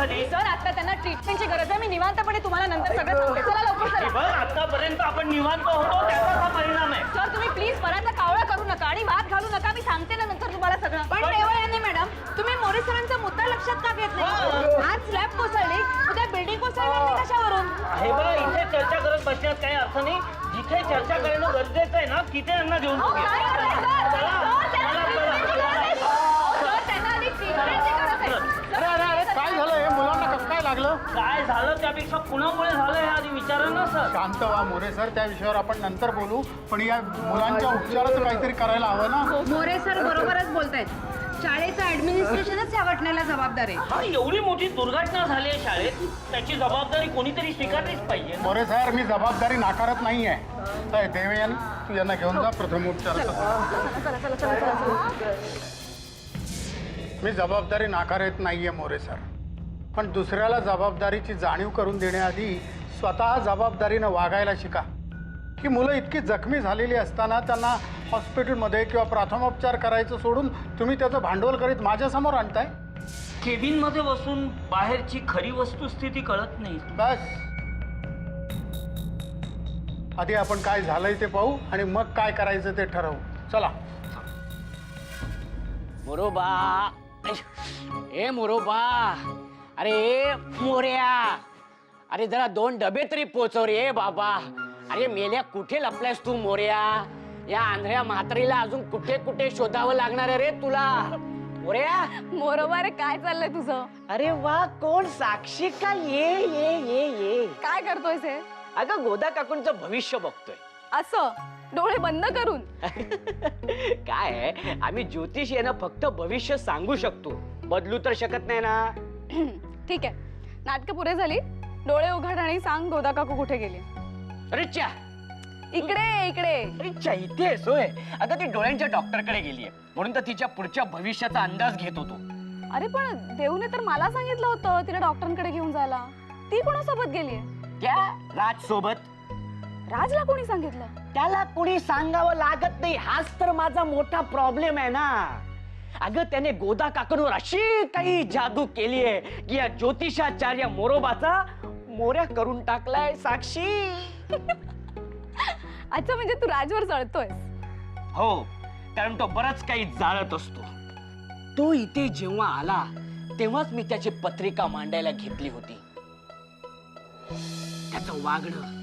झाली? सर आता त्यांना ट्रीटमेंटची गरज आहे. मी निवांतपणे तुम्हाला नंतर सगळं सांगते. चला लवकर चला. बघ आतापर्यंत आपण निवांत होतो त्याचा हा परिणाम आहे. सर तुम्ही प्लीज मनाचा कावळा करू नका आणि वाद घालू नका. मी सांगते ना नंतर तुम्हाला सगळं. पण तेव्हा यांनी मॅडम तुम्ही मोरे सरांचा मुद्दा लक्षात का घेत नाही? आज स्लॅब कोसळली उद्या बिल्डिंग कोसळली कशावरून? हे बघा इथे चर्चा करत बसण्यात काही अर्थ नाही. जिथे चर्चा करणं गरजेचं आहे ना तिथे यांना घेऊन काय झालं हे मुलांना कसं काय लागलं? काय झालं त्यापेक्षा कुणामुळे झालं हे आधी विचारा ना सर. शांत व्हा मोरे सर, त्या विषयावर आपण नंतर बोलू. पण या मुलांच्या उपचाराचं काहीतरी करायला हवं ना. मोरे सर बरोबरच बोलतायत. शाळेचं ऍडमिनिस्ट्रेशनच या घटनेला जबाबदार आहे. हा एवढी मोठी दुर्घटना झाली आहे शाळेत त्याची जबाबदारी कोणीतरी स्वीकारलीच पाहिजे. मोरे सर मी जबाबदारी नाकारत नाहीये. देवयानी तू यांना घेऊन जा प्रथमोपचाराचं. मी जबाबदारी नाकारत नाहीये मोरे सर, पण दुसऱ्याला जबाबदारीची जाणीव करून देण्याआधी स्वतः जबाबदारीनं वागायला शिका. ही मुलं इतकी जखमी झालेली असताना त्यांना हॉस्पिटलमध्ये किंवा प्रथमोपचार करायचं सोडून तुम्ही त्याचं भांडवल करीत माझ्यासमोर आणताय. केबिन मध्ये बसून बाहेरची खरी वस्तुस्थिती कळत नाही. बस आधी आपण काय झालंय ते पाहू आणि मग काय करायचं ते ठरवू. चला. मोरोबा, ए मोरोबा, अरे मोर्या, अरे जरा 2 डबे तरी पोचव रे बाबा. अरे मेल्या कुठे लपलायस तू मोर्या? या आंधळ्या म्हातारीला अजून कुठे कुठे शोधावं लागणार आहे रे तुला मोर्या. मोरोबा रे काय चाललंय तुझं? अरे वा, कोण साक्षी का? ये ये ये ये. काय करतोयस हे? अगं गोदा काकूंचं भविष्य बघतोय. असं डोळे बंद करून? काय आहे, आम्ही ज्योतिष यांना फक्त भविष्य सांगू शकतो, बदलू तर शकत नाही ना. ठीक आहे, नाटकं पुरे झाली. डोळे उघड आणि सांग गोदा काकू कुठे गेली? अरे च्या, इकडे इकडे. अरे च्या, इथे आहेस होय? अगं ती डोळ्यांच्या डॉक्टरकडे गेलीये, म्हणून तर तिच्या पुढच्या भविष्याचा अंदाज घेत होतो. अरे पण देवने तर मला सांगितलं होतं तिला डॉक्टरांकडे घेऊन जायला. ती कोणासोबत गेलीये? त्या राज सोबत. राजला कोणी सांगितलं? त्याला कोणी सांगावं लागत नाही, हाच तर माझा मोठा प्रॉब्लेम आहे ना. अगं त्याने गोदा काकूंवर अशी काही जादू केली आहे की या ज्योतिषाचार्य मोरोबाचा मोऱ्या करून टाकलाय साक्षी. अच्छा, म्हणजे तू राजवर जळतोयस? हो, कारण तो बराच काही जाळत असतो. तो इथे जेव्हा आला तेव्हाच मी त्याची पत्रिका मांडायला घेतली होती. त्याचं वागणं,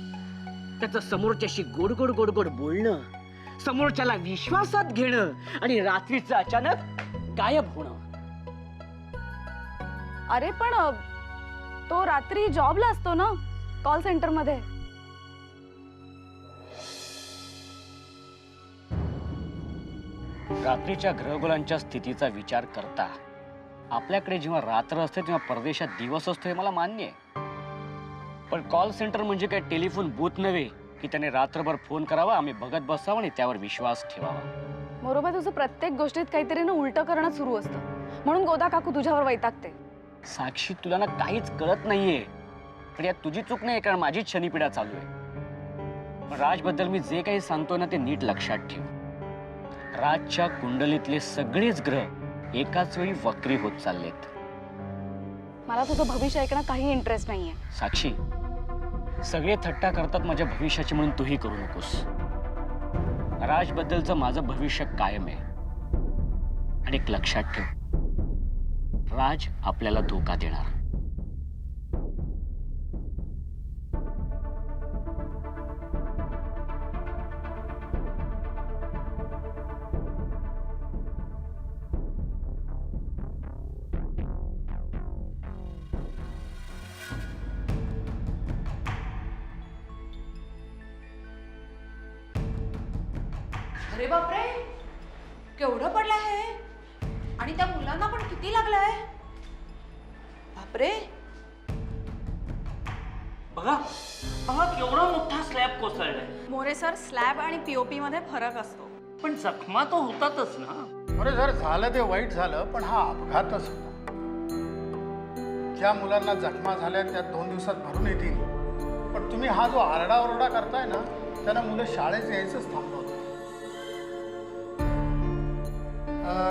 त्याचं समोरच्याशी गोड गोड गोड गोड बोलणं, समोरच्याला विश्वासात घेणं आणि रात्रीचं अचानक गायब होणं. अरे पण तो रात्री जॉबला असतो ना, कॉल सेंटर मध्ये. रात्रीच्या ग्रहगोलांच्या स्थितीचा विचार करता आपल्याकडे जेव्हा रात्र असते तेव्हा परदेशात दिवस असतो हे मला मान्य आहे. पण कॉल सेंटर म्हणजे काय टेलिफोन बूथ नव्हे की त्याने रात्रभर फोन करावा, आम्ही बघत बसावं आणि त्यावर विश्वास ठेवावा. बरोबर, तुझं प्रत्येक गोष्टीत काहीतरी ना उलट करणं सुरू असतं, म्हणून गोदा काकू तुझ्यावर वैतागते. साक्षी, तुला ना काहीच कळत नाहीये. पण यात तुझी चूक नाही, कारण माझीच शनीपिढा चालू आहे. पण राजबद्दल मी जे काही सांगतोय ना ते नीट लक्षात ठेव. राजच्या कुंडलीतले सगळेच ग्रह एकाच वेळी वक्री होत चाललेत. मला तुझं भविष्य ऐकणं काही इंटरेस्ट नाहीये. साक्षी, सगळे थट्टा करतात माझ्या भविष्याची, म्हणून तूही करू नकोस. राजबद्दलचं माझं भविष्य कायम आहे. आणि एक लक्षात ठेव, राज आपल्याला धोका देणार. अरे बापरे, केवढं पडलंय हे, आणि त्या मुलांना पण किती लागलंय. बापरे, बघा बघा केवढा मोठा स्लॅब कोसळलाय. मोरे सर, स्लॅब आणि पीओपी मध्ये फरक असतो. पण जखमा तो होतातच ना. मोरे सर, झालं ते वाईट झालं, पण हा अपघातच होता. ज्या मुलांना जखमा झाल्या त्या 2 दिवसात भरून येतील. पण तुम्ही हा जो आरडाओरडा करताय ना, त्यांना मुलं शाळेत यायचंच थांबलं होतं.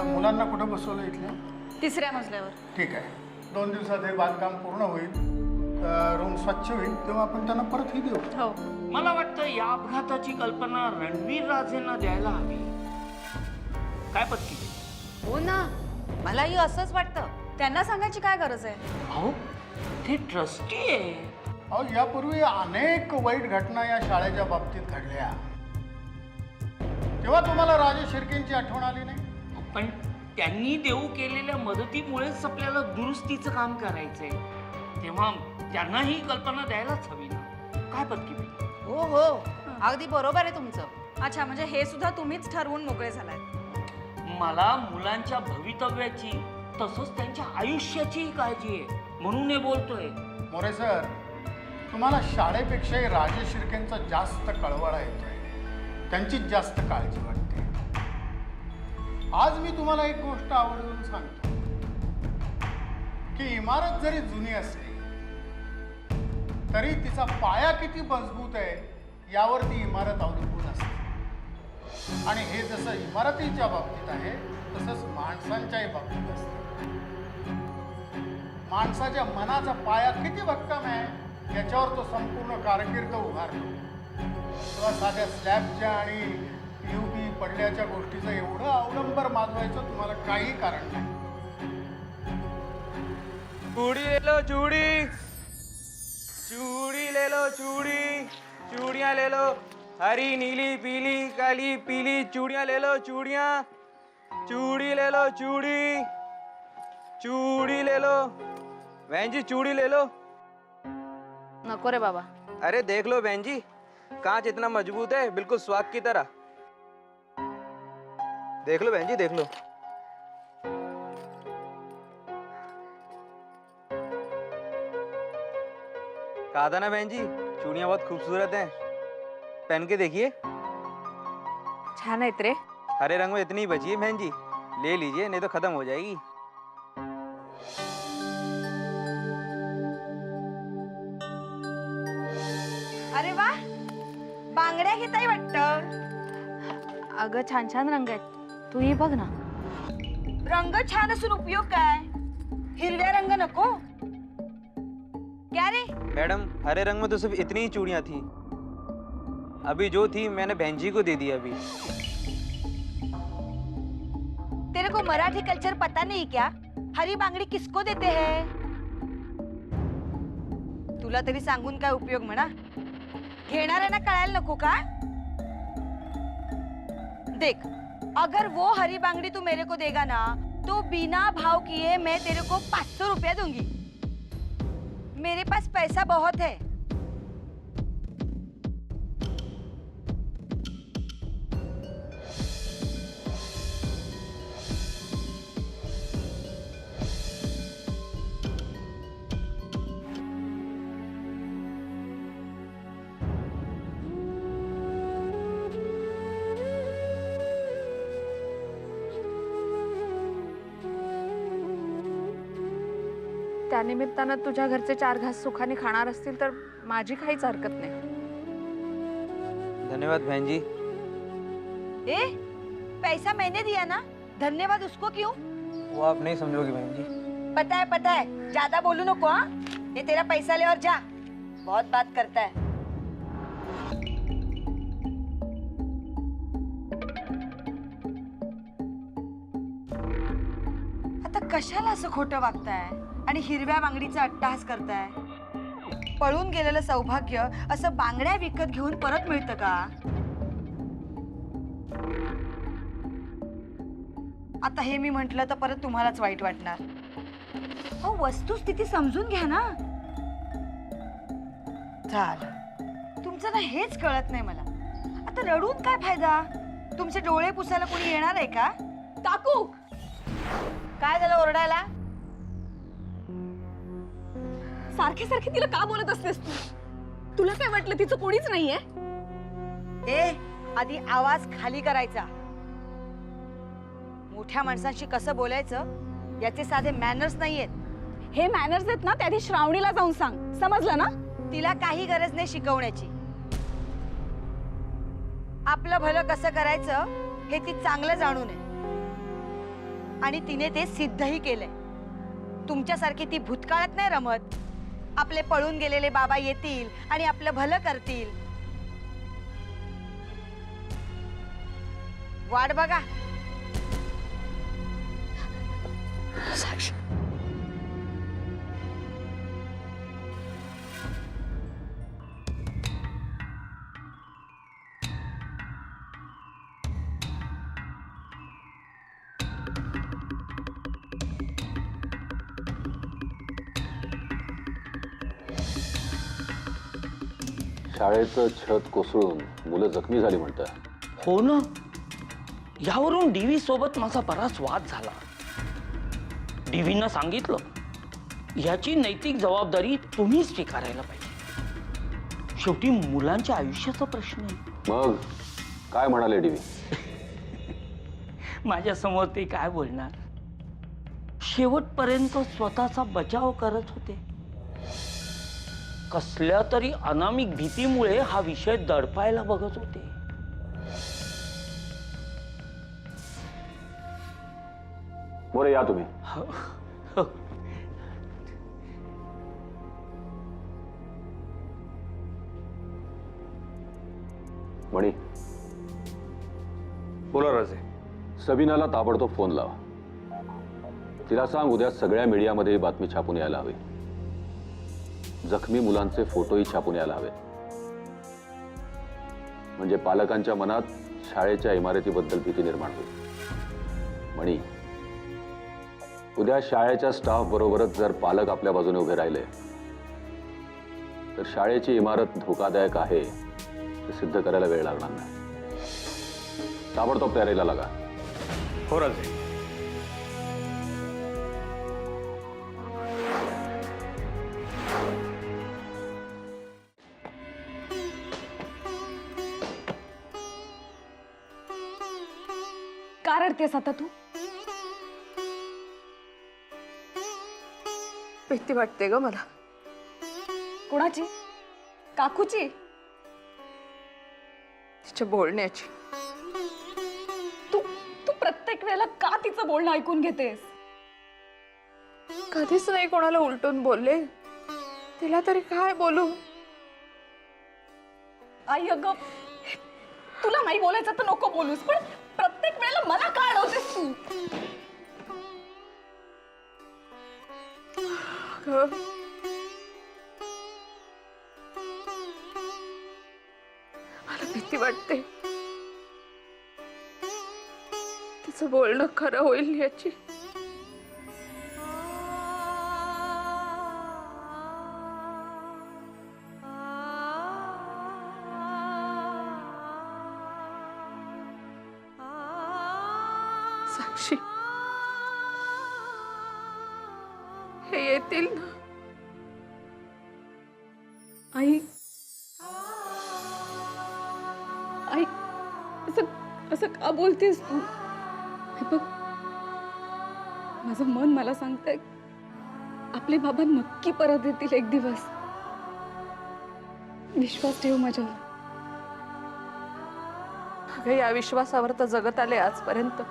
मुलांना कुठं बसवलं इथल्या? 3ऱ्या मजल्यावर. ठीक आहे. 2 दिवसात हे बांधकाम पूर्ण होईल, रूम स्वच्छ होईल, तेव्हा आपण त्यांना परत ही देऊ. हो. मला वाटतं या अपघाताची कल्पना रणवीर राजेंना द्यायला हवी. काय पत्की? हो ना, मलाही असंच वाटतं. त्यांना सांगायची काय गरज आहे? अहो ते ट्रस्टी आहे. अहो, यापूर्वी अनेक वाईट घटना या शाळेच्या बाबतीत घडल्या, तेव्हा तुम्हाला राजेश शिर्केंची आठवण आली नाही? पण त्यांनी देऊ केलेल्या मदतीमुळेच आपल्याला दुरुस्तीचं काम करायचंय, तेव्हा त्यांना ही कल्पना द्यायलाच हवी ना. काय पत्की? हो हो, अगदी बरोबर आहे तुमचं. अच्छा, म्हणजे हे सुद्धा तुम्हीच ठरवून मोकळे झालाय. मला मुलांच्या भवितव्याची तसंच त्यांच्या आयुष्याचीही काळजी आहे, म्हणून हे बोलतोय. मोरे सर, तुम्हाला शाळेपेक्षाही राजेश शिर्केंचा जास्त कळवळा येतोय, त्यांचीच जास्त काळजी वाटते. आज मी तुम्हाला एक गोष्ट आवर्जून सांगतो की इमारत जरी जुनी असली तरी तिचा पाया किती मजबूत आहे यावर ती इमारत अवलंबून असते. आणि हे जसं इमारतीच्या बाबतीत आहे तसंच माणसांच्याही बाबतीत असते. माणसाच्या मनाचा पाया किती भक्कम आहे याच्यावर तो संपूर्ण कारकीर्द उभारतो. तेव्हा साध्या स्लॅबच्या आणि POP पडल्याच्या गोष्टीचं एवढं अवलंबर माजवायचं तुम्हाला काही कारण नाही. चूड़ी ले लो चूड़ी, चूड़ी ले लो चूड़ी, चूड़ियाँ ले लो, हरी नीली पीली काली पीली चूड़ियाँ ले लो चूड़ियाँ, चूड़ी ले लो चूड़ी, चूड़ी ले लो. बहन जी चूड़ी ले लो. नको रे बाबा. अरे देख लो बहन जी, कांच इतना मजबूत है, बिल्कुल स्वाग की तरह. देख लो बहन जी, देख लो. कहा था ना बहन जी, चूड़ियाँ बहुत खूबसूरत हैं. पहन के देखिए. छान आहेत रे. हरे रंग में इतनी ही बची है बहन जी, ले लीजिए नहीं तो खत्म हो जाएगी. अरे वा, बांगड्या घेताय वाटतं. अगं छान छान रंग आहेत, तू ही बघ ना. रंग छान असून उपयोग काय? हिरव्या रंग नको? क्या रे? मैडम हरे रंग में तो सिर्फ इतनी ही चूड़ियाँ थी. अभी जो थी मैंने बहन जी को दे दी अभी. तेरे को मराठी कल्चर पता नहीं क्या? हरी बांगडी किसको देते हैं? तुला तरी सांगून काय उपयोग म्हणा? घेणाऱ्यांना कळायला नको का? देख, अगर वो हरी बांगड़ी तू मेरे को देगा ना तो बिना भाव किए मैं तेरे को 500 रुपया दूंगी. मेरे पास पैसा बहुत है. त्यानिमित्तानं तुझ्या घरचे 4 घास सुखाने खाणार असतील तर माझी काहीच हरकत नाही. धन्यवाद बहन जी. ए, पैसा मैंने दिया ना, धन्यवाद उसको क्यों? वो आप नहीं समझोगी बहन जी. पता है, ज्यादा बोलू नको. हाँ, ये तेरा पैसा ले और जा. बहुत बात करता है. आता कशाला असं खोटं वागताय आणि हिरव्या बांगडीचा अट्टहास करताय? पळून गेलेलं सौभाग्य असं बांगड्या विकत घेऊन परत मिळतं का? आता हे मी म्हंटल तर परत तुम्हालाच वाईट वाटणार. अहो, वस्तुस्थिती समजून घ्या ना. झालं, तुमचं ना हेच कळत नाही मला. आता रडून काय फायदा? तुमचे डोळे पुसायला कोणी येणार आहे का? काकू, काय झालं ओरडायला? सारखे सारखे तिला का बोलत असतेस तू? तुला काय वाटलं तिचं कोणीच नाहीये? ए, आधी आवाज खाली करायचा. मोठ्या माणसांशी कसं बोलायचं याचे साधे मॅनर्स नाहीयेत. हे मॅनर्स आहेत ना, त्या आधी श्रावणीला जाऊन सांग, समजलं ना? तिला काही गरज नाही शिकवण्याची. आपलं भलं कसं करायचं हे ती चांगलं जाणून आहे आणि तिने ते सिद्धही केलंय. तुमच्यासारखी ती भूतकाळात नाही रमत. आपले पळून गेलेले बाबा येतील आणि आपलं भलं करतील. वाट बघा. शाळेचं छत कोसळून मुलं जखमी झाली म्हणतात. हो ना, यावरून डीव्ही सोबत माझा बराच वाद झाला. डीव्हीनं सांगितलं याची नैतिक जबाबदारी तुम्हीच स्वीकारायला पाहिजे. शेवटी मुलांच्या आयुष्याचा प्रश्न आहे. मग काय म्हणाले डीव्ही? माझ्या समोर ते काय बोलणार. शेवटपर्यंत स्वतःचा बचाव करत होते. कसल्या तरी अनामिक भीतीमुळे हा विषय दडपायला बघत होते. मोरे या तुम्ही. मणी, बोला राजे. सबीनाला ताबडतोब फोन लावा. तिला सांग उद्या सगळ्या मीडियामध्ये ही बातमी छापून यायला हवी. जखमी मुलांचे फोटोही छापून यायला हवे. म्हणजे पालकांच्या मनात शाळेच्या इमारतीबद्दल भीती निर्माण होईल. मणी, उद्या शाळेच्या स्टाफ बरोबरच जर पालक आपल्या बाजूने उभे राहिले तर शाळेची इमारत धोकादायक आहे हे सिद्ध करायला वेळ लागणार नाही. ताबडतोब तयारीला लागा. हो राजे. का रडतेस आता तू? भीती वाटते ग मला. कोणाची? काकूची? तिच्या बोलण्याची. तू तू प्रत्येक वेळेला का तिचं बोलणं ऐकून घेतेस? कधीच नाही कोणाला उलटून बोलले. तिला तरी काय बोलू? आई अगं, तुला नाही बोलायचं तर नको बोलूस, पण प्रत्येक वेळेला मला का अडवतेस तू? अगं, मला भीती वाटते तिचं बोलणं खरं होईल याची. साक्षी, हे येतील ना? आई आई असं असं का बोलतेस तू? हे बघ, माझं मन मला सांगतंय आपले बाबा नक्की परत येतील एक दिवस. विश्वास ठेव माझ्यावर. अगं, या विश्वासावर तर जगत आले आजपर्यंत.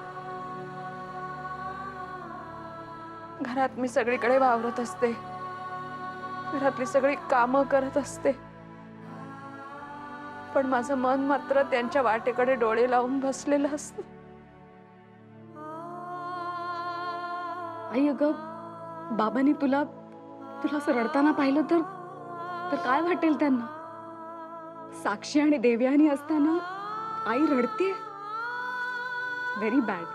घरात मी सगळीकडे वावरत असते, घरातली सगळी कामं करत असते, पण माझं मन मात्र त्यांच्या वाटेकडे डोळे लावून बसलेलं असतं. आई अगं, बाबांनी तुला असं रडताना पाहिलं तर काय वाटेल त्यांना? साक्षी आणि देवयानी असताना आई रडते. Very bad.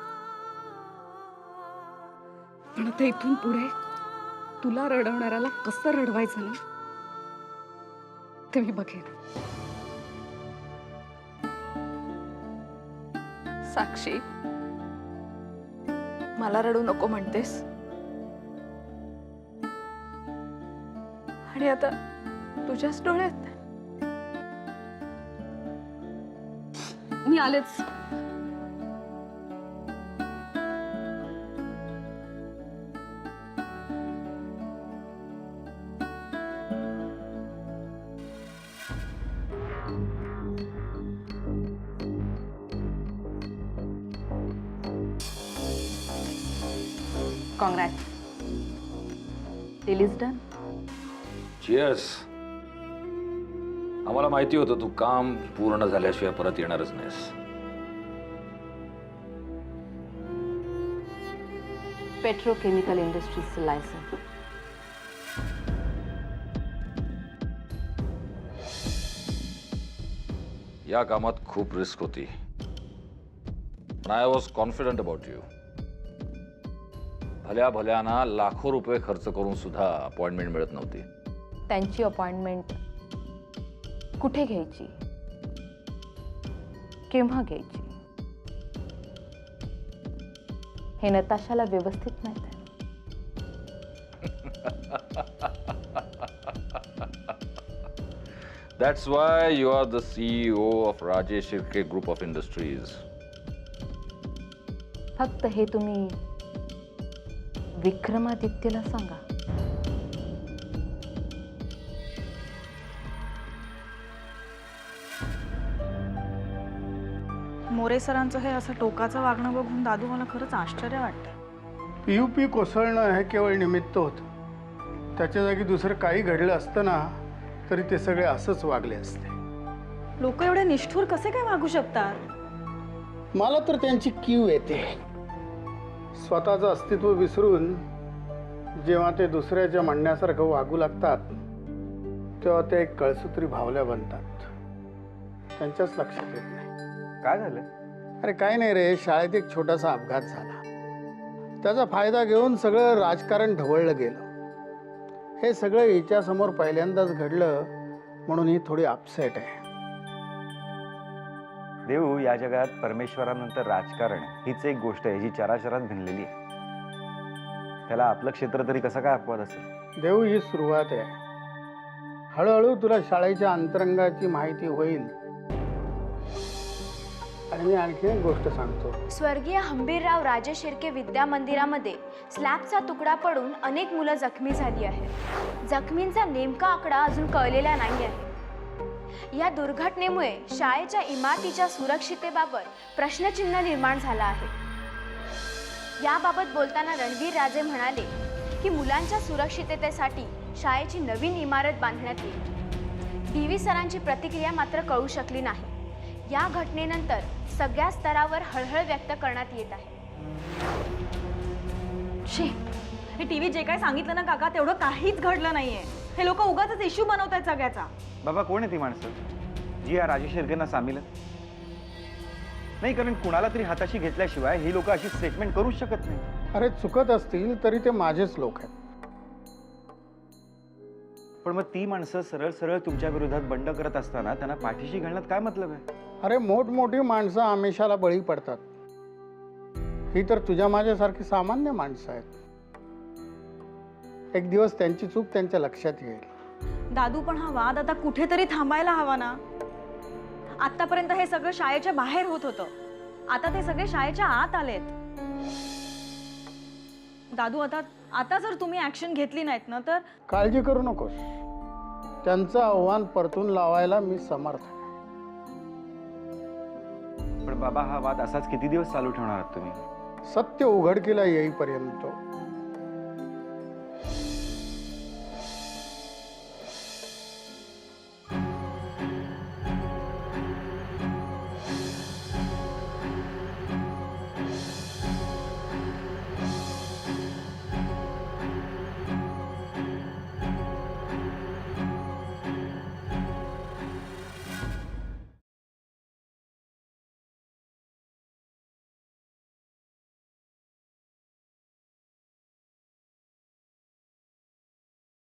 पण आता इथून पुढे तुला रडवणाऱ्याला कसं रडवायचं ना ते मी बघेन. साक्षी, मला रडू नको म्हणतेस, आणि आता तुझ्याच डोळ्यात. मी आलेच. Congrat. Deal is done. Cheers. आम्हाला माहिती होतं तू काम पूर्ण झाल्याशिवाय परत येणारच नाहीस. पेट्रोकेमिकल इंडस्ट्रीजचं लायसन. या कामात खूप रिस्क होती. I was confident about you. भल्या भल्याना लाखो रुपये खर्च करून सुद्धा अपॉइंटमेंट मिळत नव्हती. त्यांची अपॉइंटमेंट कुठे घ्यायची, केव्हा घ्यायची हे नताशाला व्यवस्थित माहित आहे. That's why you are the CEO of Rajesh Shirke Group of Industries. फक्त हे तुम्ही विक्रमादित्यला सांगा. मोरे सरांचं हे असं टोकाचं वागणं बघून दादू मला खरंच आश्चर्य वाटतं. PUP कोसळणं हे केवळ निमित्त होतं. त्याच्या जागी दुसरं काही घडलं असतं ना तरी ते सगळे असंच वागले असते. लोक एवढे निष्ठुर कसे काय वागू शकतात? मला तर त्यांची कीव येते. स्वतःचं अस्तित्व विसरून जेव्हा ते दुसऱ्याच्या म्हणण्यासारखं वागू लागतात तेव्हा ते एक कळसूत्री भावल्या बनतात. त्यांच्याच लक्षात येत नाही. काय झालं? अरे काय नाही रे, शाळेत एक छोटासा अपघात झाला. त्याचा फायदा घेऊन सगळं राजकारण ढवळलं गेलं. हे सगळं हिच्यासमोर पहिल्यांदाच घडलं म्हणून ही थोडी अपसेट आहे. देऊ, या जगात परमेश्वरानंतर राजकारण हीच एक गोष्ट आहे जी चराचरात भिनलेली आहे. त्याला आपलं क्षेत्र तरी कसं काय अपवाद असेल? देऊ, ही सुरुवात आहे. हळूहळू तुला शाळेच्या अंतरंगाची माहिती होईल. आणि मी आणखी एक गोष्ट सांगतो. स्वर्गीय हंबीरराव राजे शिर्के विद्या मंदिरामध्ये स्लॅबचा तुकडा पडून अनेक मुलं जखमी झाली आहेत. जखमींचा नेमका आकडा अजून कळलेला नाही आहे. या दुर्घटनेमुळे शाळेच्या इमारतीच्या सुरक्षिततेबाबत प्रश्नचिन्ह निर्माण झाला आहे. याबाबत बोलताना रणवीर राजे म्हणाले की मुलांच्या सुरक्षिततेसाठी शाळेची नवीन इमारत बांधण्यात येईल. DV सरांची प्रतिक्रिया मात्र कळू शकली नाही. या घटनेनंतर सगळ्या स्तरावर हळहळ व्यक्त करण्यात येत आहे. शी, हे टीव्ही जे काय सांगितलं ना काका तेवढं काहीच घडलं नाहीये. हे लोक उगाच इश्यू बनवतात सगळ्याचा. बाबा, कोण आहे ती माणसं जी या राजेश शिर्केंना सामील आहेत? नाही, कारण कुणाला तरी हाताशी घेतल्याशिवाय ही लोक अशी स्टेटमेंट करूच शकत नाही. अरे चुकत असतील तरी ते माझेच लोक आहेत. पण मग ती माणसं सरळ सरळ तुमच्या विरोधात बंड करत असताना त्यांना पाठीशी घालण्यात काय मतलब आहे? अरे मोठमोठी माणसं आमिषाला बळी पडतात. ही तर तुझ्या माझ्यासारखी सामान्य माणसं आहेत. एक दिवस त्यांची चूक त्यांच्या लक्षात येईल. दादू, पण हा वाद आता कुठेतरी थांबायला हवा ना. आतापर्यंत हे सगळं शाळेच्या बाहेर होत होतं. आता ते सगळे शाळेच्या आत आलेत. दादू, आता जर तुम्ही ऍक्शन घेतली नाहीत ना तर काळजी करू नकोस. त्यांचं आव्हान परतून लावायला मी समर्थ आहे. पण बाबा, हा वाद असाच किती दिवस चालू ठेवणार आहात तुम्ही? सत्य उघडकीला येईपर्यंत.